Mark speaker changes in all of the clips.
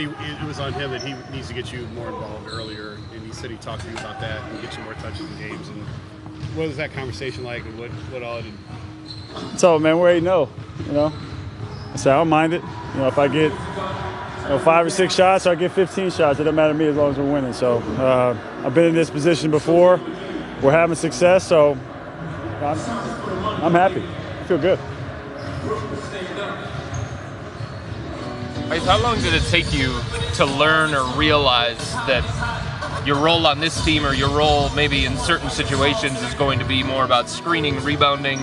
Speaker 1: It was on him that he needs to get you more involved earlier, and he said he talked to you about that and get you more touches in games. And what was that conversation like, and what all did?
Speaker 2: So, man, we're 8-0, you know. I said I don't mind it. You know, if I get 5 or 6 shots or I get 15 shots, it doesn't matter to me as long as we're winning. So I've been in this position before. We're having success, so I'm happy. I feel good.
Speaker 3: How long did it take you to learn or realize that your role on this team, or your role maybe in certain situations, is going to be more about screening, rebounding,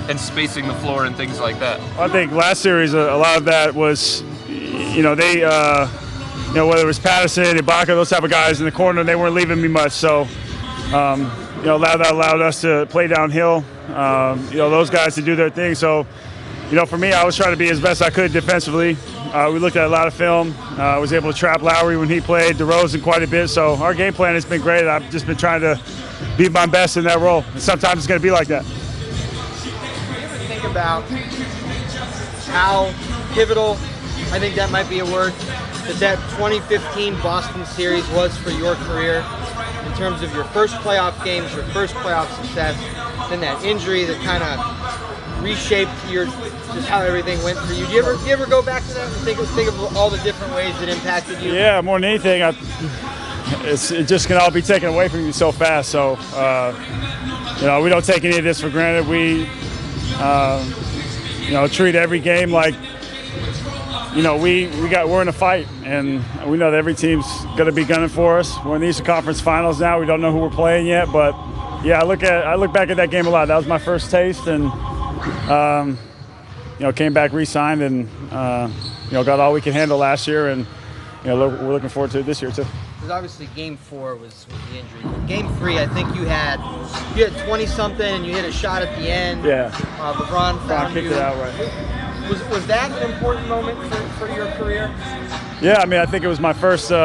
Speaker 3: and spacing the floor and things like that?
Speaker 2: I think last series, a lot of that was, they, whether it was Patterson, Ibaka, those type of guys in the corner, they weren't leaving me much. So, that allowed us to play downhill, those guys to do their thing. So, for me, I was trying to be as best I could defensively. We looked at a lot of film. I was able to trap Lowry when he played, DeRozan quite a bit. So our game plan has been great. I've just been trying to be my best in that role. And sometimes it's going to be like that.
Speaker 4: Think about how pivotal, I think that might be a word, that 2015 Boston series was for your career in terms of your first playoff games, your first playoff success, then that injury that kind of reshaped just how everything went for you. Do you ever go back to that and think of all the different ways it impacted you?
Speaker 2: Yeah, more than anything, it just can all be taken away from you so fast. So, we don't take any of this for granted. We, treat every game like, we're in a fight, and we know that every team's going to be gunning for us. We're in the Eastern Conference Finals now. We don't know who we're playing yet, but yeah, I look back at that game a lot. That was my first taste, and came back, re-signed, and got all we can handle last year, and we're looking forward to it this year too.
Speaker 4: Because obviously Game 4 was the injury. Game 3, I think you had 20-something, and you hit a shot at the end.
Speaker 2: Yeah.
Speaker 4: LeBron found
Speaker 2: kicked
Speaker 4: you.
Speaker 2: it out right.
Speaker 4: Was that an important moment for your career?
Speaker 2: Yeah, I think it was my first. It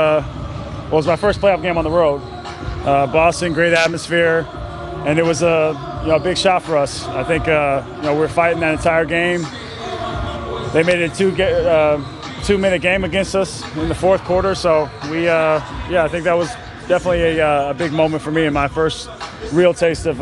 Speaker 2: was my first playoff game on the road. Boston, great atmosphere, and it was a big shot for us. I think we were fighting that entire game. They made it a 2-minute game against us in the fourth quarter. So I think that was definitely a big moment for me and my first real taste of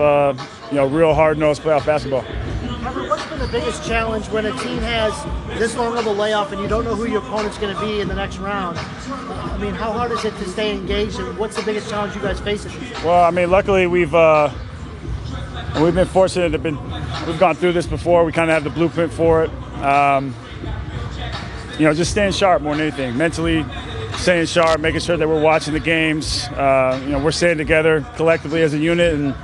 Speaker 2: real hard-nosed playoff basketball.
Speaker 5: What's been the biggest challenge when a team has this long of a layoff and you don't know who your opponent's going to be in the next round? How hard is it to stay engaged, and what's the biggest challenge you guys face?
Speaker 2: Well, luckily we've been fortunate we've gone through this before. We kind of have the blueprint for it. Just staying sharp more than anything. Mentally staying sharp, making sure that we're watching the games. We're staying together collectively as a unit, and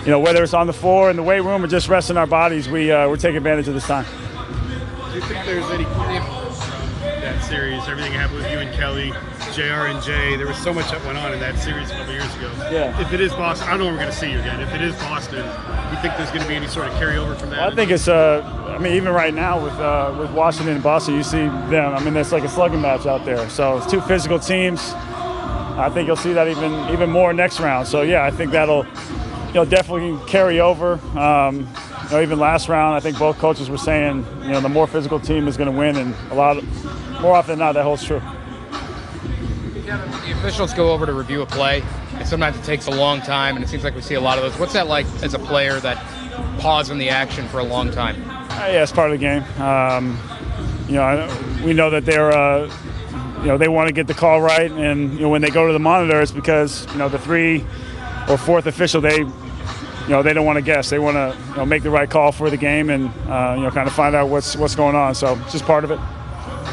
Speaker 2: whether it's on the floor, in the weight room, or just resting our bodies, we're taking advantage of this time.
Speaker 1: Do you think there's any that series, everything that happened with you and Kelly, JR and Jay, there was so much that went on in that series a couple years ago.
Speaker 2: Yeah.
Speaker 1: If it is Boston, I don't know when we're going to see you again. If it is Boston, do you think there's going to be any sort of carryover from that?
Speaker 2: Well, I think it's, even right now with Washington and Boston, you see them. It's like a slugging match out there. So it's two physical teams. I think you'll see that even more next round. So, yeah, I think that'll definitely carry over. Even last round, I think both coaches were saying, the more physical team is going to win, and more often than not, that holds true.
Speaker 6: The officials go over to review a play, and sometimes it takes a long time, and it seems like we see a lot of those. What's that like as a player, that pause in the action for a long time?
Speaker 2: Yeah, it's part of the game. We know that they're, they want to get the call right, and when they go to the monitor, it's because the 3 or 4th official, they don't want to guess. They want to make the right call for the game, and kind of find out what's going on. So it's just part of it.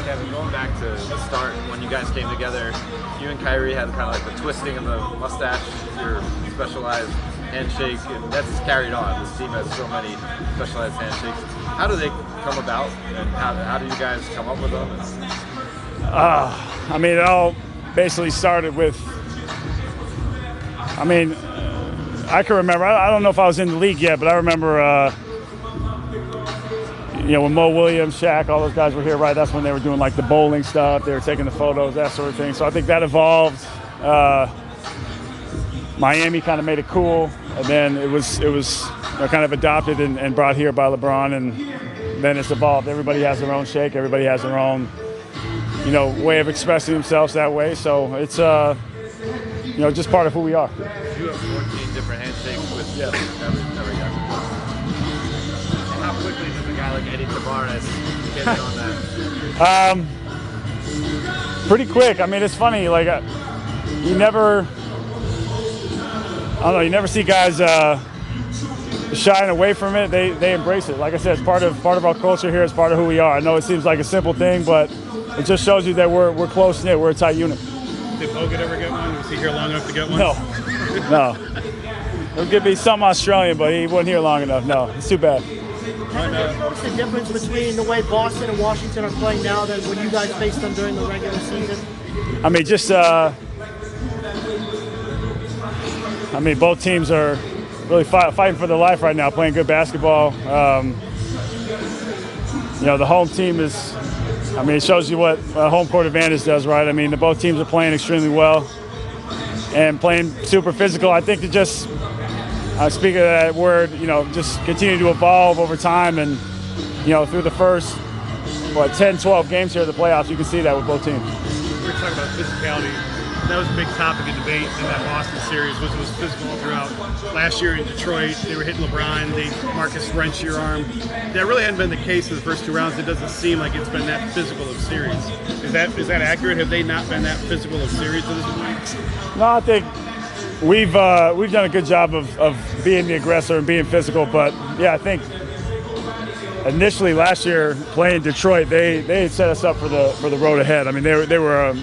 Speaker 7: Kevin, going back to the start, when you guys came together, you and Kyrie had kind of like the twisting of the mustache, your specialized handshake, and that's carried on. This team has so many specialized handshakes. How do they come about, and how do you guys come up with them?
Speaker 2: It all basically started with, I can remember, I don't know if I was in the league yet, but I remember, when Mo Williams, Shaq, all those guys were here, right? That's when they were doing like the bowling stuff. They were taking the photos, that sort of thing. So I think that evolved. Miami kind of made it cool, and then it was kind of adopted and brought here by LeBron, and then it's evolved. Everybody has their own shake. Everybody has their own way of expressing themselves that way. So it's just part of who we are.
Speaker 7: You have 14 different handshakes with every guy. And how quickly does a guy like Eddie Tavares get in on that?
Speaker 2: Pretty quick. I mean, it's funny. Like you never see guys shying away from it. They embrace it. Like I said, it's part of our culture here. It's part of who we are. I know it seems like a simple thing, but it just shows you that we're close knit. We're a tight unit.
Speaker 1: Did Bogut ever get one? Was he here long enough to get one?
Speaker 2: No. It could be some Australian, but he wasn't here long enough. No, it's too bad.
Speaker 5: What's the difference between the way Boston and Washington are playing now than when you guys faced them during the regular season?
Speaker 2: I mean, just both teams are really fighting for their life right now, playing good basketball. The home team is. It shows you what home court advantage does, right? Both teams are playing extremely well and playing super physical. I think to just speak of that word, just continue to evolve over time and, through the first, 10, 12 games here of the playoffs, you can see that with both teams.
Speaker 1: We were talking about physicality. That was a big topic of debate in that Boston series, was physical throughout. Last year in Detroit, they were hitting LeBron, Marcus wrenched your arm. That really hadn't been the case in the first 2 rounds. It doesn't seem like it's been that physical of series. Is that accurate? Have they not been that physical of series to this point?
Speaker 2: No, I think we've done a good job of being the aggressor and being physical, but yeah, I think initially last year playing Detroit, they had set us up for the road ahead. They were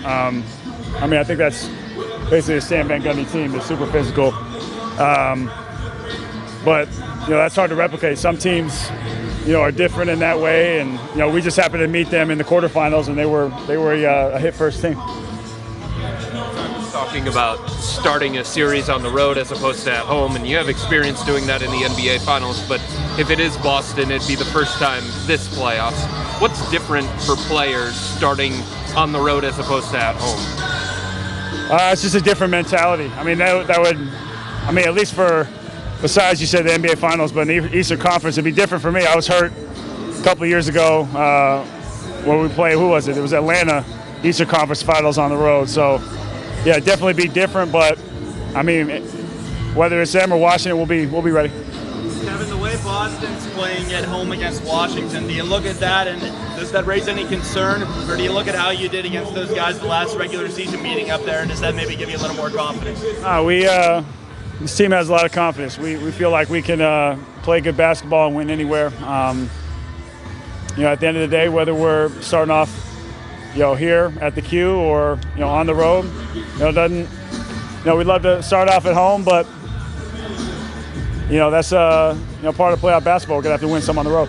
Speaker 2: I think that's basically a Stan Van Gundy team. They're super physical. But, that's hard to replicate. Some teams, are different in that way. And, we just happened to meet them in the quarterfinals, and they were a hit first team.
Speaker 3: Talking about starting a series on the road as opposed to at home, and you have experience doing that in the NBA Finals, but if it is Boston, it'd be the first time this playoffs. What's different for players starting on the road as opposed to at home?
Speaker 2: It's just a different mentality. That would, at least for, besides you said the NBA Finals, but in the Eastern Conference, it'd be different for me. I was hurt a couple of years ago when we played, who was it? It was Atlanta Eastern Conference Finals on the road. So, yeah, definitely be different, but, whether it's them or Washington, we'll be ready.
Speaker 8: Kevin, the way Boston's playing at home against Washington, do you look at that and does that raise any concern? Or do you look at how you did against those guys the last regular season meeting up there, and does that maybe give you a little more confidence?
Speaker 2: This team has a lot of confidence. We feel like we can play good basketball and win anywhere. At the end of the day, whether we're starting off, here at the Q or, on the road, we'd love to start off at home, but that's part of playoff basketball. We're gonna have to win some on the road.